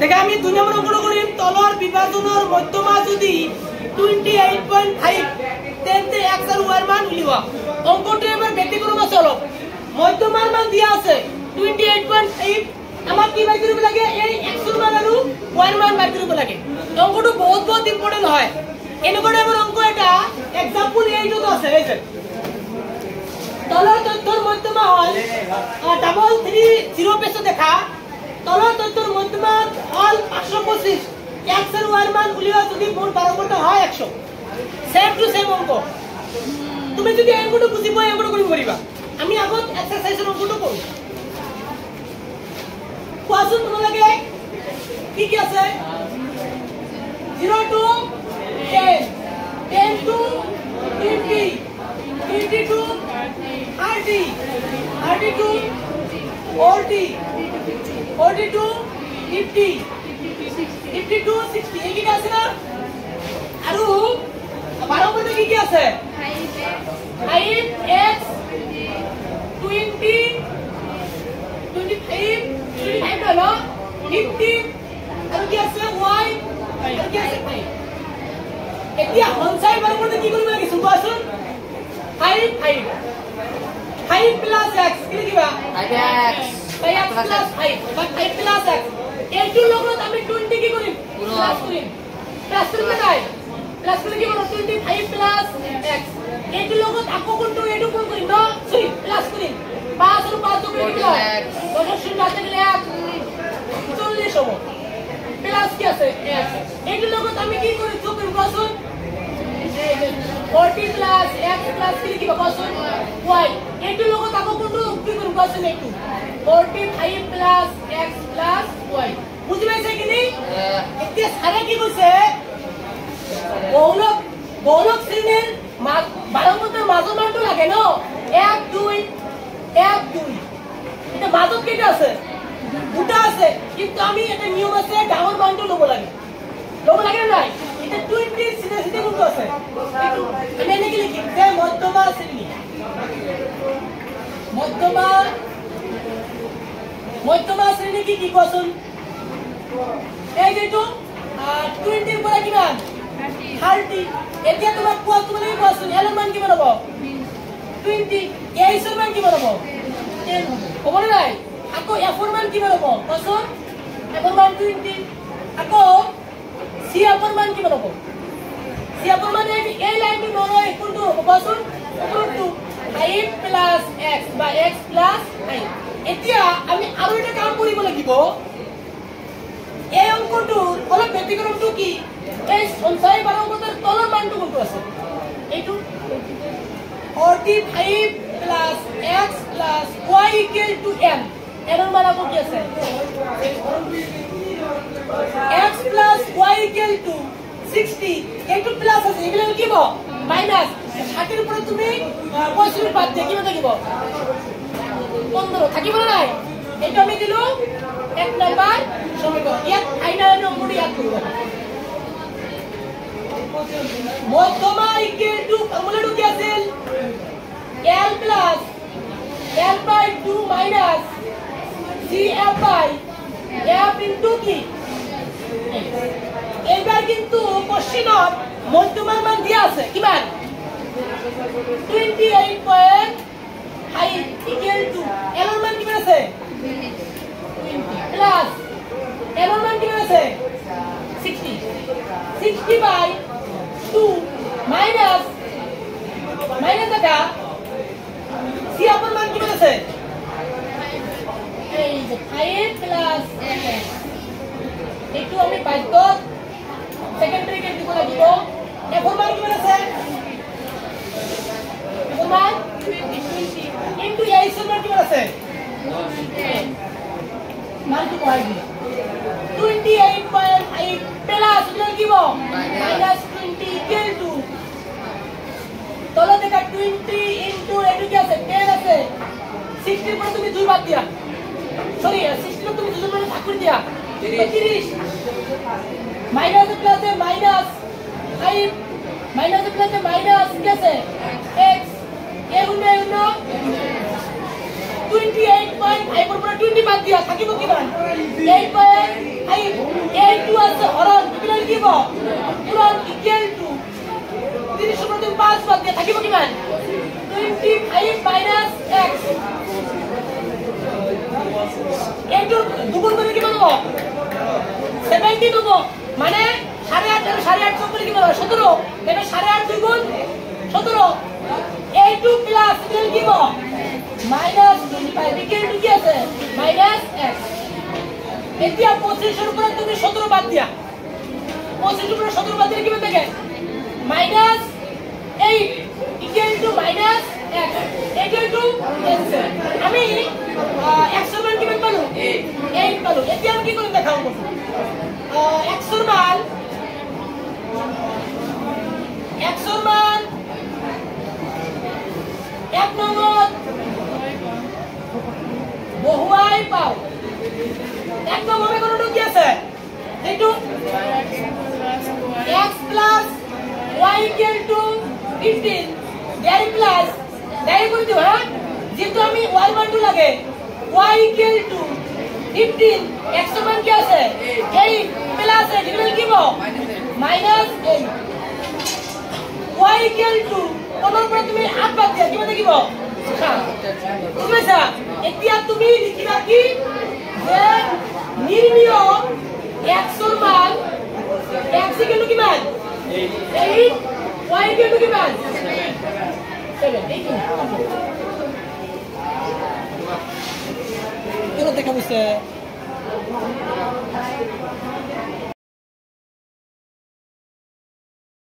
দেখে আমি 2 নম্বর অঙ্কটা করিম তলর বিভাজনের মধ্যমা যদি 28.5 তেন্তে x আর y এর মান উলিবা অঙ্কটি এবার ব্যতিক্রম আছে অলপ মধ্যমার মান দিয়া আছে 28.5 আমার কি বাই করব লাগে এই x এর মান আর y এর মান বাই করব লাগে অঙ্কটো বহুত ইম্পর্টেন্ট হয় এনেকোটা এবার অঙ্ক এটা एग्जांपल 8 তো আছে এই যে তলর তথ্যর মধ্যমা হয় 330 পেছো দেখা তলর তথ্যর মধ্যমা হল 525 x এর y এর মান উলিবা যদি মোট বরাবরটা হয় 100 সেম টু সেম অঙ্ক তুমি যদি এই অঙ্কটো বুঝিবা এই অঙ্কটো করিব পারিবা আমি আগত এক্সারসাইজের অঙ্কটো করব কোয়াসন মনে লাগে কি কি আছে 0 two 10 10 to 20 20 to 30 30 to 40 40 to 50 50 to 60 এই কি আছে না আর 12 মধ্যে কি কি আছে 5x 20 25 25 হলো 50 আর কি আছে y আর কি আছে এতিয়া হনসাই বাৰ মধ্যে কি কৰিব লাগে সুবাসন 5 plus x কি লিখিবা 5x 5x plus 5 but 5 plus x এইটো লগত আমি 20 কি কৰিম প্লাস কৰিম নাই প্লাস কৰি কি কৰিম 25 plus x এইটো লগত আকৌ কোনটো এইটো কোন কৰিম ন সৰি প্লাস কৰিম 5 আৰু 5 যোগ কৰি দিলা দশমিক রাখতে গেলে 40 হ'ব প্লাস কি আছে x এইটো লগত আমি কি কৰি যোগ কৰিম কোৱাচোন 40 plus x plus কি লিখিবা কোৱাচোন y এইটো লগত আকৌ কোনটো কি কৰিম কোৱাচোন এইটো 45 plus x plus y বুজি পাইছে কি নি এতিয়া সারা কি কৈছে বহুলক শ্রেণীর বারংবারের মাজৰ মানটো লাগে ন 1 2 1 2 এটা মাজত কেটা আছে দুটা আছে কিন্তু আমি এটা নিয়ম আছে ডাঙৰ মানটো লব লাগে নাই এটা 20 সিধা সিধা কোনটো আছে এইটো আমি এনেকে লিখিম যে মধ্যমা শ্রেণী মধ্যমা শ্রেণী কি কোৱাচোন এই যেটো 20 এৰ পৰা কিমান 30 এতিয়া তোমাক কোৱাচোন এল মান কিমান হ'ব 20 এই এর মান কিমান হ'ব 10 হ'ব নাই আকৌ এফ এর মান কিমান হ'ব কোৱাচোন এফ এর মান 20 আকৌ সি এফ এর মান কিমান হ'ব সি এফ এর মান এই লাইনটো নৰয় কোনটো হ'ব কোৱাচোন কোনটো 5 plus x বা x plus 5 এতিয়া আমি আৰু এটা কাম কৰিব লাগিব এই অঙ্কটোৰ অলপ ব্যতিক্ৰমটো কি এই সঞ্চয় বাৰংবাৰৰ তলৰ মানটো কোনটো আছে এইটো 45 plus x plus y equal to m এর মান আকৌ কি আছে x plus y equal to 60 এইটো প্লাস আছে এগুলো কি হ'ব মাইনাস 60 এর উপরে তুমি 65 বাদ দিয়ে কি থাকিব 15 থাকিব নাই এটা আমি দিলো এক নাম্বার সমীকরণ এক আইনার নম্বরটি ইয়াদ করব মধ্যমা ইকুয়াল টু ফর্মুলাটো কি আছিল l plus l by 2 minus cf by f into কি এবার কিন্তু কোশ্চেনত মধ্যমার মান দিয়া আছে কিমান 28.5 ইকুয়াল টু l এর মান কিমান আছে 20 প্লাস l এর মান কিমান আছে 60 by 2 minus এটা c এর মান কিমান আছে এই যে 5 plus একটু আমি বাধ্য সেকেন্ডারি কে দিব লাগিব এফ এর মান কিমান আছে এফ এর মান 20 ইনটু a এর মান কিমান আছে মানটো কৰাই দিম 28.5 প্লাস লাগিব মাইনাস 20 ইকুয়াল টু তলে দেখা 20 ইনটু এটু কি আছে 10 আছে 60 এর পর তুমি 2 বাদ দিয়া সরি 60 এর তুমি 2 মানে ভাগ করে দিয়া 30 মাইনাস প্লাসে মাইনাস 5 মাইনাস প্লাসে মাইনাস কি আছে x এ গুণে 2 28.5 এর পরে 20 বাদ দিয়া থাকিব কিমান 8/5 8 টু আছে হরণ কিমান দিব পুরন ইকুয়াল টু 30 এর পরে 5 বাদ দিয়া থাকিব কিমান 25 মাইনাস x একটু দুগুণ করে কি বলবো 70 দেব মানে 8.5 আর 8.5 করে কি বলবো 17 তবে 8.5 দ্বিগুণ 17 a2 প্লাস কি দিব মাইনাস 25 ইকুয়াল টু কি আছে মাইনাস x এতিয়া 25 এর উপরে তুমি 17 বাদ দিয়া 25 এর উপরে 17 বাদ দিলে কি হবে minus 8 equal to minus x equal to আমি x এর মান কি পাবো 8 পাবো এতিয়া আমি কি করে দেখাবো x এর মান এক নম্বর বহুয়াই পাও এক নম্বরে কোনটা কি আছে এইটু x plus y equal to 15 দেয়ার প্লাস দেয়ার করে দিও হ্যাঁ যেহেতু আমি y মানটু লাগে y equal to 15 x এর মান কি আছে 8 প্লাস ডিভিডেন্ড কি হবে মাইনাস 8 y equal to কোনর পরে তুমি 8 বাদ দিয়া কিভাবে দেখিব বুঝছো এতিয়া তুমি লিখিবা কি যে নির্ণয় x এর মান x equal to কিমান 8 y equal to কিমান 7 কেন দেখা বুঝছে